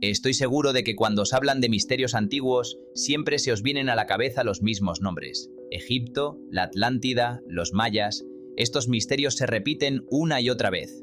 Estoy seguro de que cuando os hablan de misterios antiguos, siempre se os vienen a la cabeza los mismos nombres. Egipto, la Atlántida, los mayas. Estos misterios se repiten una y otra vez.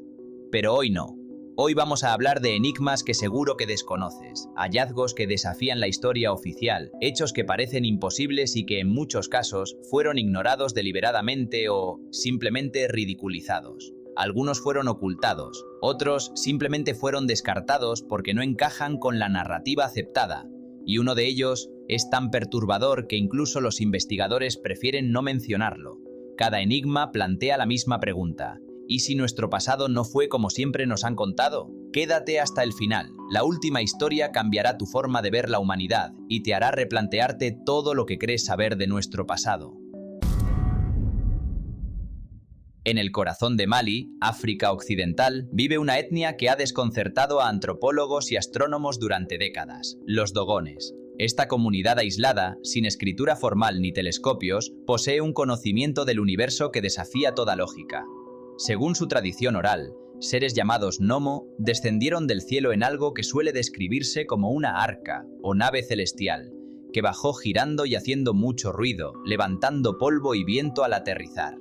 Pero hoy no. Hoy vamos a hablar de enigmas que seguro que desconoces, hallazgos que desafían la historia oficial, hechos que parecen imposibles y que en muchos casos fueron ignorados deliberadamente o simplemente ridiculizados. Algunos fueron ocultados, otros simplemente fueron descartados porque no encajan con la narrativa aceptada, y uno de ellos es tan perturbador que incluso los investigadores prefieren no mencionarlo. Cada enigma plantea la misma pregunta: ¿y si nuestro pasado no fue como siempre nos han contado? Quédate hasta el final. La última historia cambiará tu forma de ver la humanidad y te hará replantearte todo lo que crees saber de nuestro pasado. En el corazón de Mali, África Occidental, vive una etnia que ha desconcertado a antropólogos y astrónomos durante décadas: los dogones. Esta comunidad aislada, sin escritura formal ni telescopios, posee un conocimiento del universo que desafía toda lógica. Según su tradición oral, seres llamados Nomo descendieron del cielo en algo que suele describirse como una arca o nave celestial, que bajó girando y haciendo mucho ruido, levantando polvo y viento al aterrizar.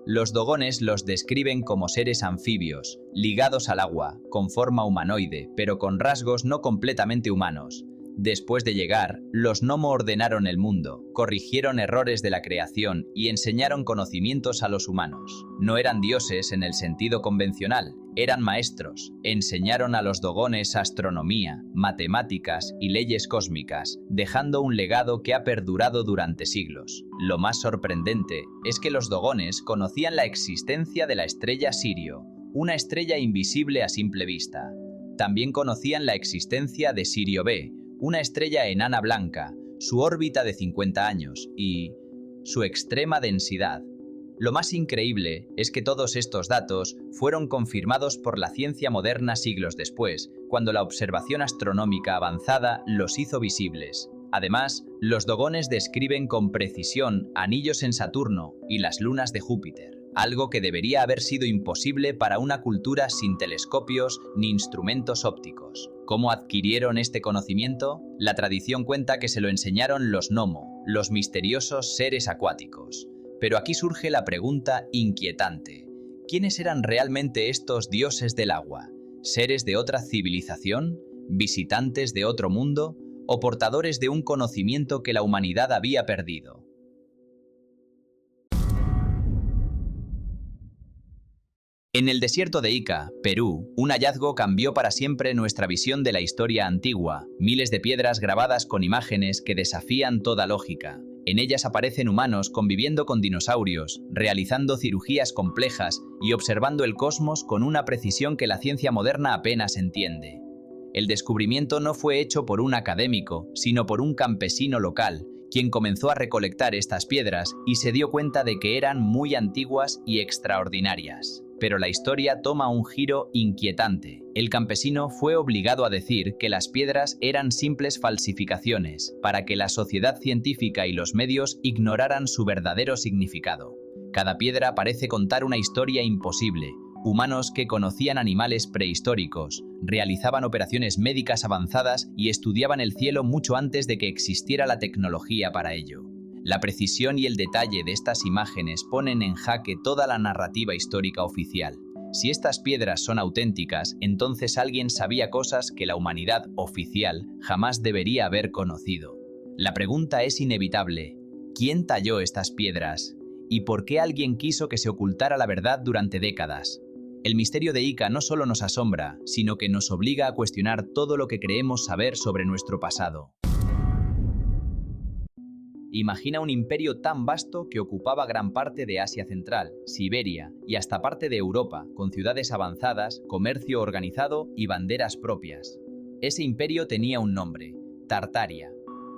Los dogones los describen como seres anfibios, ligados al agua, con forma humanoide, pero con rasgos no completamente humanos. Después de llegar, los Nomo ordenaron el mundo, corrigieron errores de la creación y enseñaron conocimientos a los humanos. No eran dioses en el sentido convencional, eran maestros. Enseñaron a los dogones astronomía, matemáticas y leyes cósmicas, dejando un legado que ha perdurado durante siglos. Lo más sorprendente es que los dogones conocían la existencia de la estrella Sirio, una estrella invisible a simple vista. También conocían la existencia de Sirio B, una estrella enana blanca, su órbita de 50 años y su extrema densidad. Lo más increíble es que todos estos datos fueron confirmados por la ciencia moderna siglos después, cuando la observación astronómica avanzada los hizo visibles. Además, los dogones describen con precisión anillos en Saturno y las lunas de Júpiter, algo que debería haber sido imposible para una cultura sin telescopios ni instrumentos ópticos. ¿Cómo adquirieron este conocimiento? La tradición cuenta que se lo enseñaron los Nomo, los misteriosos seres acuáticos. Pero aquí surge la pregunta inquietante: ¿quiénes eran realmente estos dioses del agua? ¿Seres de otra civilización? ¿Visitantes de otro mundo? ¿O portadores de un conocimiento que la humanidad había perdido? En el desierto de Ica, Perú, un hallazgo cambió para siempre nuestra visión de la historia antigua. Miles de piedras grabadas con imágenes que desafían toda lógica. En ellas aparecen humanos conviviendo con dinosaurios, realizando cirugías complejas y observando el cosmos con una precisión que la ciencia moderna apenas entiende. El descubrimiento no fue hecho por un académico, sino por un campesino local, quien comenzó a recolectar estas piedras y se dio cuenta de que eran muy antiguas y extraordinarias. Pero la historia toma un giro inquietante. El campesino fue obligado a decir que las piedras eran simples falsificaciones, para que la sociedad científica y los medios ignoraran su verdadero significado. Cada piedra parece contar una historia imposible. Humanos que conocían animales prehistóricos, realizaban operaciones médicas avanzadas y estudiaban el cielo mucho antes de que existiera la tecnología para ello. La precisión y el detalle de estas imágenes ponen en jaque toda la narrativa histórica oficial. Si estas piedras son auténticas, entonces alguien sabía cosas que la humanidad oficial jamás debería haber conocido. La pregunta es inevitable: ¿quién talló estas piedras? ¿Y por qué alguien quiso que se ocultara la verdad durante décadas? El misterio de Ica no solo nos asombra, sino que nos obliga a cuestionar todo lo que creemos saber sobre nuestro pasado. Imagina un imperio tan vasto que ocupaba gran parte de Asia Central, Siberia y hasta parte de Europa, con ciudades avanzadas, comercio organizado y banderas propias. Ese imperio tenía un nombre: Tartaria.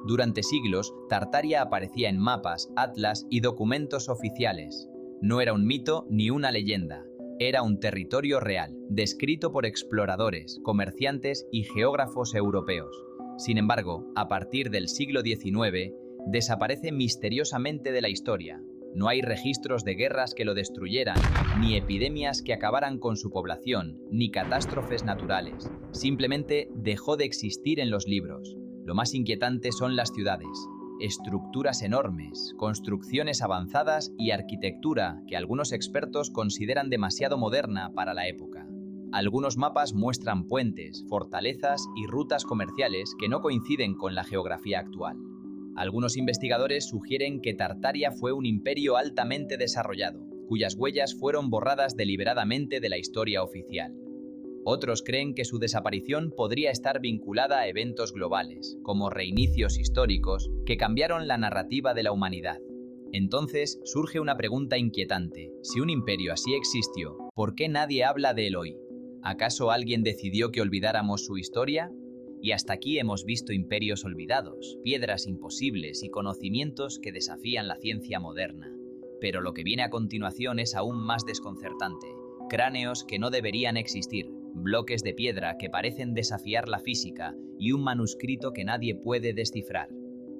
Durante siglos, Tartaria aparecía en mapas, atlas y documentos oficiales. No era un mito ni una leyenda. Era un territorio real, descrito por exploradores, comerciantes y geógrafos europeos. Sin embargo, a partir del siglo XIX, desaparece misteriosamente de la historia. No hay registros de guerras que lo destruyeran, ni epidemias que acabaran con su población, ni catástrofes naturales. simplemente dejó de existir en los libros. Lo más inquietante son las ciudades. Estructuras enormes, construcciones avanzadas y arquitectura que algunos expertos consideran demasiado moderna para la época. Algunos mapas muestran puentes, fortalezas y rutas comerciales que no coinciden con la geografía actual. Algunos investigadores sugieren que Tartaria fue un imperio altamente desarrollado, cuyas huellas fueron borradas deliberadamente de la historia oficial. Otros creen que su desaparición podría estar vinculada a eventos globales, como reinicios históricos, que cambiaron la narrativa de la humanidad. Entonces surge una pregunta inquietante. Si un imperio así existió, ¿por qué nadie habla de él hoy? ¿Acaso alguien decidió que olvidáramos su historia? Y hasta aquí hemos visto imperios olvidados, piedras imposibles y conocimientos que desafían la ciencia moderna. Pero lo que viene a continuación es aún más desconcertante. Cráneos que no deberían existir, bloques de piedra que parecen desafiar la física y un manuscrito que nadie puede descifrar.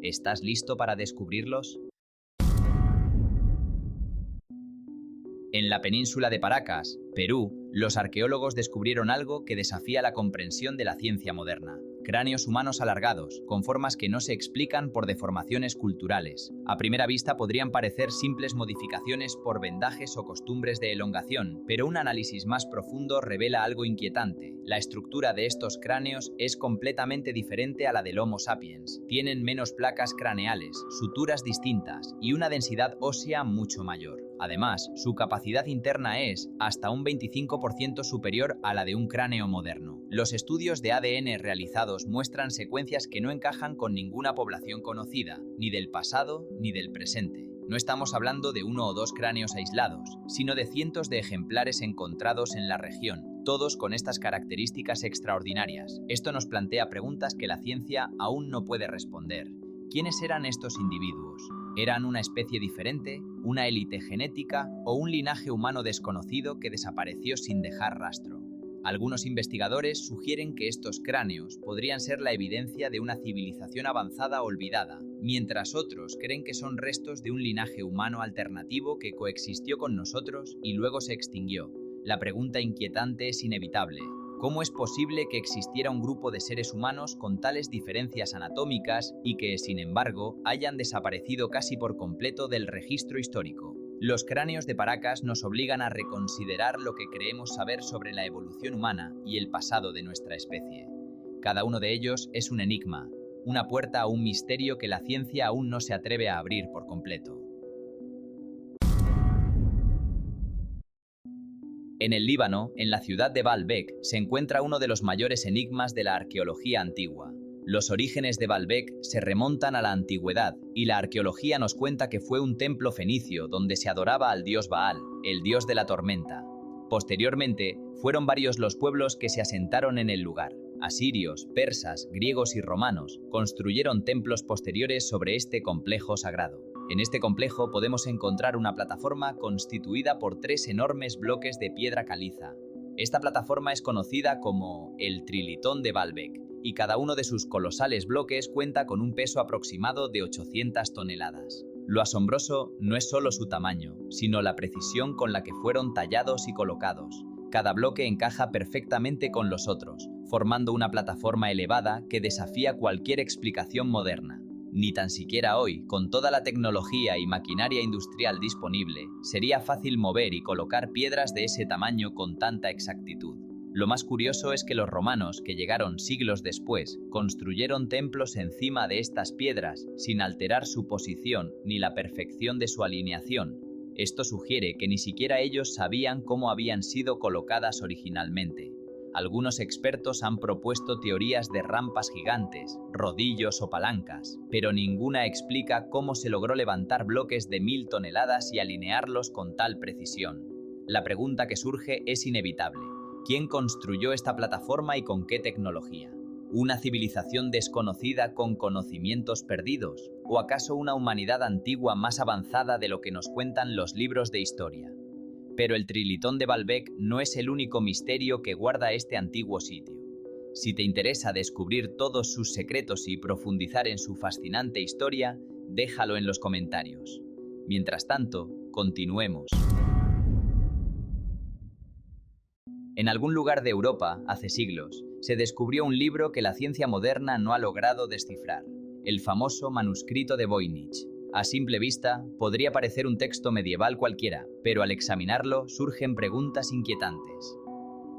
¿Estás listo para descubrirlos? En la península de Paracas, Perú, los arqueólogos descubrieron algo que desafía la comprensión de la ciencia moderna. Cráneos humanos alargados, con formas que no se explican por deformaciones culturales. A primera vista podrían parecer simples modificaciones por vendajes o costumbres de elongación, pero un análisis más profundo revela algo inquietante. La estructura de estos cráneos es completamente diferente a la del Homo sapiens. Tienen menos placas craneales, suturas distintas y una densidad ósea mucho mayor. Además, su capacidad interna es hasta un 25% superior a la de un cráneo moderno. Los estudios de ADN realizados muestran secuencias que no encajan con ninguna población conocida, ni del pasado ni del presente. No estamos hablando de uno o dos cráneos aislados, sino de cientos de ejemplares encontrados en la región, todos con estas características extraordinarias. Esto nos plantea preguntas que la ciencia aún no puede responder. ¿Quiénes eran estos individuos? ¿Eran una especie diferente, una élite genética o un linaje humano desconocido que desapareció sin dejar rastro? Algunos investigadores sugieren que estos cráneos podrían ser la evidencia de una civilización avanzada olvidada, mientras otros creen que son restos de un linaje humano alternativo que coexistió con nosotros y luego se extinguió. La pregunta inquietante es inevitable. ¿Cómo es posible que existiera un grupo de seres humanos con tales diferencias anatómicas y que, sin embargo, hayan desaparecido casi por completo del registro histórico? Los cráneos de Paracas nos obligan a reconsiderar lo que creemos saber sobre la evolución humana y el pasado de nuestra especie. Cada uno de ellos es un enigma, una puerta a un misterio que la ciencia aún no se atreve a abrir por completo. En el Líbano, en la ciudad de Baalbek, se encuentra uno de los mayores enigmas de la arqueología antigua. Los orígenes de Baalbek se remontan a la antigüedad, y la arqueología nos cuenta que fue un templo fenicio donde se adoraba al dios Baal, el dios de la tormenta. Posteriormente, fueron varios los pueblos que se asentaron en el lugar. Asirios, persas, griegos y romanos construyeron templos posteriores sobre este complejo sagrado. En este complejo podemos encontrar una plataforma constituida por 3 enormes bloques de piedra caliza. Esta plataforma es conocida como el Trilitón de Baalbek, y cada uno de sus colosales bloques cuenta con un peso aproximado de 800 toneladas. Lo asombroso no es solo su tamaño, sino la precisión con la que fueron tallados y colocados. Cada bloque encaja perfectamente con los otros, formando una plataforma elevada que desafía cualquier explicación moderna. Ni tan siquiera hoy, con toda la tecnología y maquinaria industrial disponible, sería fácil mover y colocar piedras de ese tamaño con tanta exactitud. Lo más curioso es que los romanos, que llegaron siglos después, construyeron templos encima de estas piedras sin alterar su posición ni la perfección de su alineación. Esto sugiere que ni siquiera ellos sabían cómo habían sido colocadas originalmente. Algunos expertos han propuesto teorías de rampas gigantes, rodillos o palancas, pero ninguna explica cómo se logró levantar bloques de 1000 toneladas y alinearlos con tal precisión. La pregunta que surge es inevitable. ¿Quién construyó esta plataforma y con qué tecnología? ¿Una civilización desconocida con conocimientos perdidos? ¿O acaso una humanidad antigua más avanzada de lo que nos cuentan los libros de historia? Pero el Trilitón de Baalbek no es el único misterio que guarda este antiguo sitio. Si te interesa descubrir todos sus secretos y profundizar en su fascinante historia, déjalo en los comentarios. Mientras tanto, continuemos. En algún lugar de Europa, hace siglos, se descubrió un libro que la ciencia moderna no ha logrado descifrar, el famoso manuscrito de Voynich. A simple vista, podría parecer un texto medieval cualquiera, pero al examinarlo surgen preguntas inquietantes.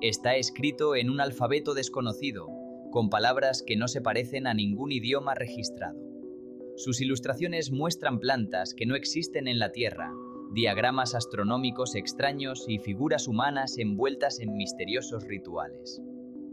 Está escrito en un alfabeto desconocido, con palabras que no se parecen a ningún idioma registrado. Sus ilustraciones muestran plantas que no existen en la Tierra, diagramas astronómicos extraños y figuras humanas envueltas en misteriosos rituales.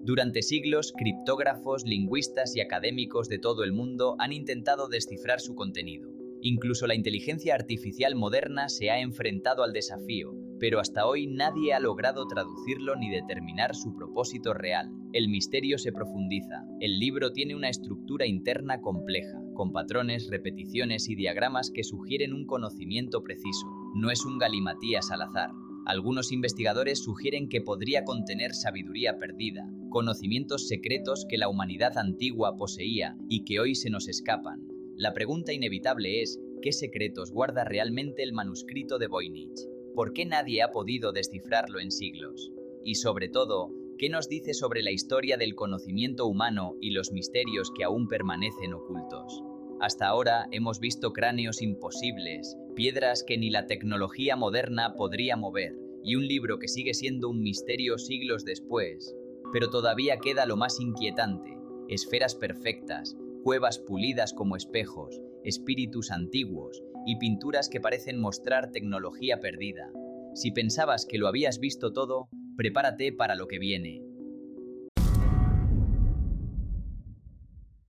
Durante siglos, criptógrafos, lingüistas y académicos de todo el mundo han intentado descifrar su contenido. Incluso la inteligencia artificial moderna se ha enfrentado al desafío, pero hasta hoy nadie ha logrado traducirlo ni determinar su propósito real. El misterio se profundiza. El libro tiene una estructura interna compleja, con patrones, repeticiones y diagramas que sugieren un conocimiento preciso. No es un galimatías al azar. Algunos investigadores sugieren que podría contener sabiduría perdida, conocimientos secretos que la humanidad antigua poseía y que hoy se nos escapan. La pregunta inevitable es, ¿qué secretos guarda realmente el manuscrito de Voynich? ¿Por qué nadie ha podido descifrarlo en siglos? Y sobre todo, ¿qué nos dice sobre la historia del conocimiento humano y los misterios que aún permanecen ocultos? Hasta ahora hemos visto cráneos imposibles, piedras que ni la tecnología moderna podría mover, y un libro que sigue siendo un misterio siglos después. Pero todavía queda lo más inquietante: esferas perfectas, cuevas pulidas como espejos, espíritus antiguos y pinturas que parecen mostrar tecnología perdida. Si pensabas que lo habías visto todo, prepárate para lo que viene.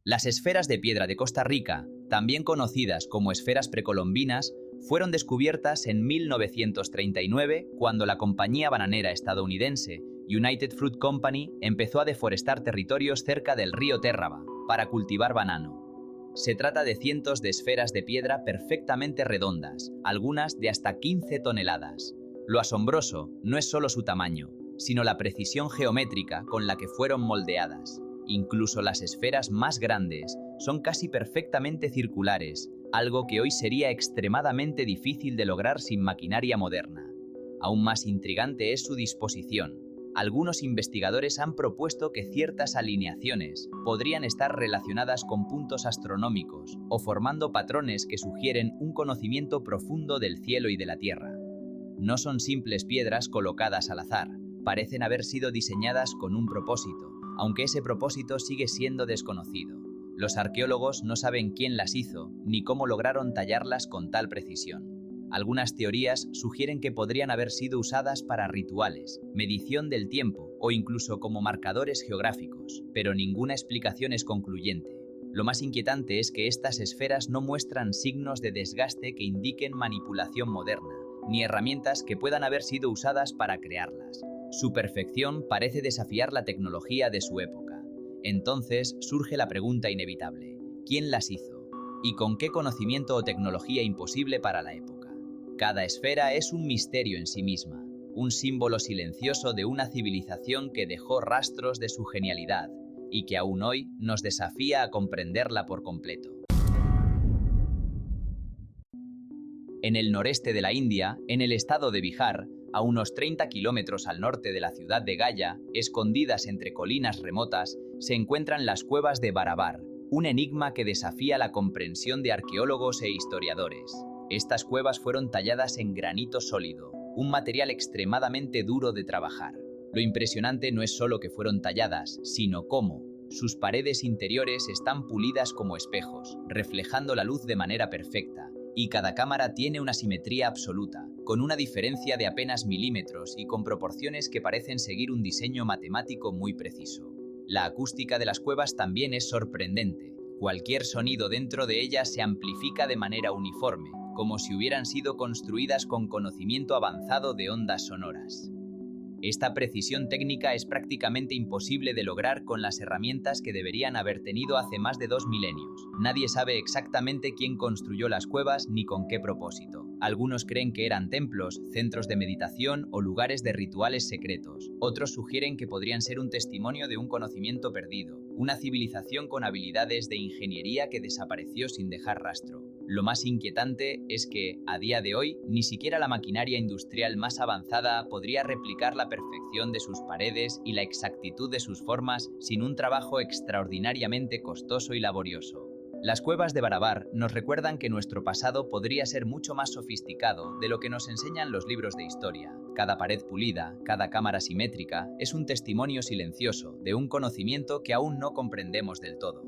Las esferas de piedra de Costa Rica, también conocidas como esferas precolombinas, fueron descubiertas en 1939 cuando la compañía bananera estadounidense United Fruit Company empezó a deforestar territorios cerca del río Terraba para cultivar banano. Se trata de cientos de esferas de piedra perfectamente redondas, algunas de hasta 15 toneladas. Lo asombroso no es solo su tamaño, sino la precisión geométrica con la que fueron moldeadas. Incluso las esferas más grandes son casi perfectamente circulares, algo que hoy sería extremadamente difícil de lograr sin maquinaria moderna. Aún más intrigante es su disposición. Algunos investigadores han propuesto que ciertas alineaciones podrían estar relacionadas con puntos astronómicos o formando patrones que sugieren un conocimiento profundo del cielo y de la Tierra. No son simples piedras colocadas al azar, parecen haber sido diseñadas con un propósito, aunque ese propósito sigue siendo desconocido. Los arqueólogos no saben quién las hizo ni cómo lograron tallarlas con tal precisión. Algunas teorías sugieren que podrían haber sido usadas para rituales, medición del tiempo o incluso como marcadores geográficos, pero ninguna explicación es concluyente. Lo más inquietante es que estas esferas no muestran signos de desgaste que indiquen manipulación moderna, ni herramientas que puedan haber sido usadas para crearlas. Su perfección parece desafiar la tecnología de su época. Entonces surge la pregunta inevitable: ¿quién las hizo? ¿Y con qué conocimiento o tecnología imposible para la época? Cada esfera es un misterio en sí misma, un símbolo silencioso de una civilización que dejó rastros de su genialidad y que aún hoy nos desafía a comprenderla por completo. En el noreste de la India, en el estado de Bihar, a unos 30 kilómetros al norte de la ciudad de Gaya, escondidas entre colinas remotas, se encuentran las cuevas de Barabar, un enigma que desafía la comprensión de arqueólogos e historiadores. Estas cuevas fueron talladas en granito sólido, un material extremadamente duro de trabajar. Lo impresionante no es solo que fueron talladas, sino cómo. Sus paredes interiores están pulidas como espejos, reflejando la luz de manera perfecta, y cada cámara tiene una simetría absoluta, con una diferencia de apenas milímetros y con proporciones que parecen seguir un diseño matemático muy preciso. La acústica de las cuevas también es sorprendente. Cualquier sonido dentro de ellas se amplifica de manera uniforme, como si hubieran sido construidas con conocimiento avanzado de ondas sonoras. Esta precisión técnica es prácticamente imposible de lograr con las herramientas que deberían haber tenido hace más de 2 milenios. Nadie sabe exactamente quién construyó las cuevas ni con qué propósito. Algunos creen que eran templos, centros de meditación o lugares de rituales secretos. Otros sugieren que podrían ser un testimonio de un conocimiento perdido. una civilización con habilidades de ingeniería que desapareció sin dejar rastro. Lo más inquietante es que, a día de hoy, ni siquiera la maquinaria industrial más avanzada podría replicar la perfección de sus paredes y la exactitud de sus formas sin un trabajo extraordinariamente costoso y laborioso. Las cuevas de Barabar nos recuerdan que nuestro pasado podría ser mucho más sofisticado de lo que nos enseñan los libros de historia. Cada pared pulida, cada cámara simétrica, es un testimonio silencioso de un conocimiento que aún no comprendemos del todo.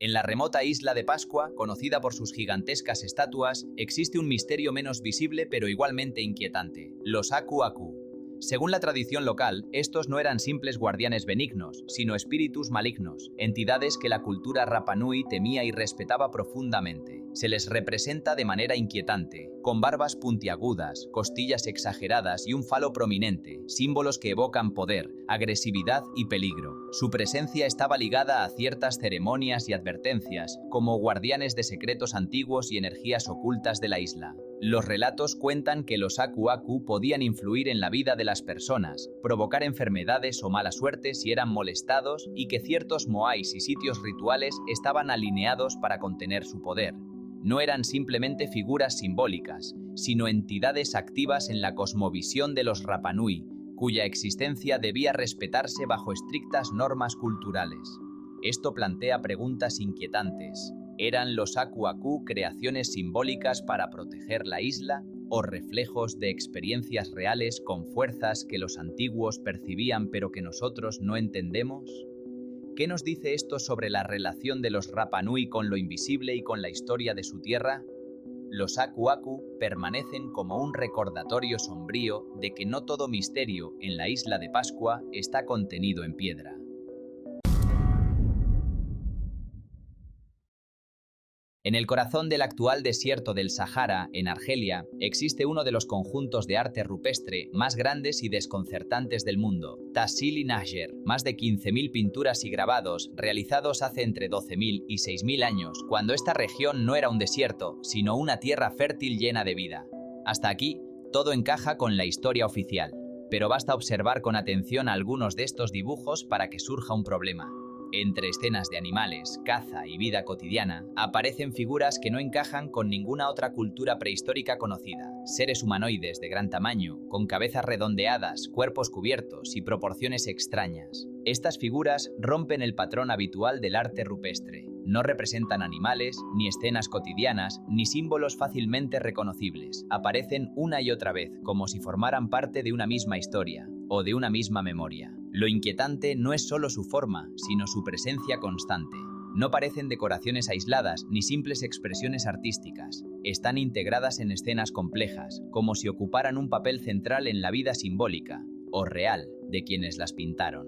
En la remota isla de Pascua, conocida por sus gigantescas estatuas, existe un misterio menos visible pero igualmente inquietante: los Aku Aku. Según la tradición local, estos no eran simples guardianes benignos, sino espíritus malignos, entidades que la cultura Rapa Nui temía y respetaba profundamente. Se les representa de manera inquietante, con barbas puntiagudas, costillas exageradas y un falo prominente, símbolos que evocan poder, agresividad y peligro. Su presencia estaba ligada a ciertas ceremonias y advertencias, como guardianes de secretos antiguos y energías ocultas de la isla. Los relatos cuentan que los Aku Aku podían influir en la vida de las personas, provocar enfermedades o mala suerte si eran molestados, y que ciertos moais y sitios rituales estaban alineados para contener su poder. No eran simplemente figuras simbólicas, sino entidades activas en la cosmovisión de los Rapa Nui, cuya existencia debía respetarse bajo estrictas normas culturales. Esto plantea preguntas inquietantes. ¿Eran los Aku Aku creaciones simbólicas para proteger la isla o reflejos de experiencias reales con fuerzas que los antiguos percibían pero que nosotros no entendemos? ¿Qué nos dice esto sobre la relación de los Rapa Nui con lo invisible y con la historia de su tierra? Los Aku Aku permanecen como un recordatorio sombrío de que no todo misterio en la isla de Pascua está contenido en piedra. En el corazón del actual desierto del Sahara, en Argelia, existe uno de los conjuntos de arte rupestre más grandes y desconcertantes del mundo, Tassili Nasher. Más de 15.000 pinturas y grabados realizados hace entre 12.000 y 6.000 años, cuando esta región no era un desierto, sino una tierra fértil llena de vida. Hasta aquí, todo encaja con la historia oficial, pero basta observar con atención algunos de estos dibujos para que surja un problema. Entre escenas de animales, caza y vida cotidiana, aparecen figuras que no encajan con ninguna otra cultura prehistórica conocida. Seres humanoides de gran tamaño, con cabezas redondeadas, cuerpos cubiertos y proporciones extrañas. Estas figuras rompen el patrón habitual del arte rupestre. No representan animales, ni escenas cotidianas, ni símbolos fácilmente reconocibles. Aparecen una y otra vez, como si formaran parte de una misma historia, o de una misma memoria. Lo inquietante no es solo su forma, sino su presencia constante. No parecen decoraciones aisladas ni simples expresiones artísticas. Están integradas en escenas complejas, como si ocuparan un papel central en la vida simbólica, o real, de quienes las pintaron.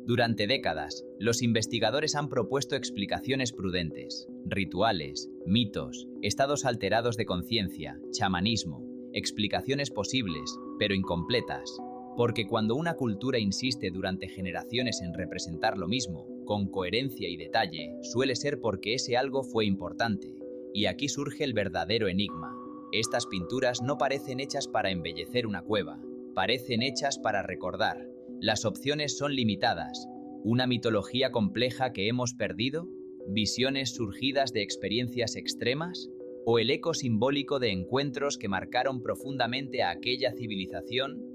Durante décadas, los investigadores han propuesto explicaciones prudentes: rituales, mitos, estados alterados de conciencia, chamanismo, explicaciones posibles, pero incompletas. Porque cuando una cultura insiste durante generaciones en representar lo mismo, con coherencia y detalle, suele ser porque ese algo fue importante. Y aquí surge el verdadero enigma. Estas pinturas no parecen hechas para embellecer una cueva, parecen hechas para recordar. Las opciones son limitadas. ¿Una mitología compleja que hemos perdido? ¿Visiones surgidas de experiencias extremas? ¿O el eco simbólico de encuentros que marcaron profundamente a aquella civilización?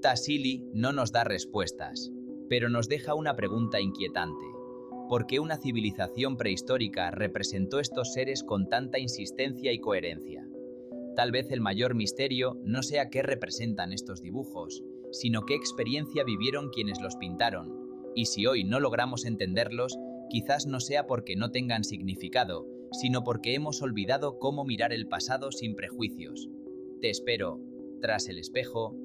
Tassili no nos da respuestas, pero nos deja una pregunta inquietante. ¿Por qué una civilización prehistórica representó estos seres con tanta insistencia y coherencia? Tal vez el mayor misterio no sea qué representan estos dibujos, sino qué experiencia vivieron quienes los pintaron. Y si hoy no logramos entenderlos, quizás no sea porque no tengan significado, sino porque hemos olvidado cómo mirar el pasado sin prejuicios. Te espero, tras el espejo,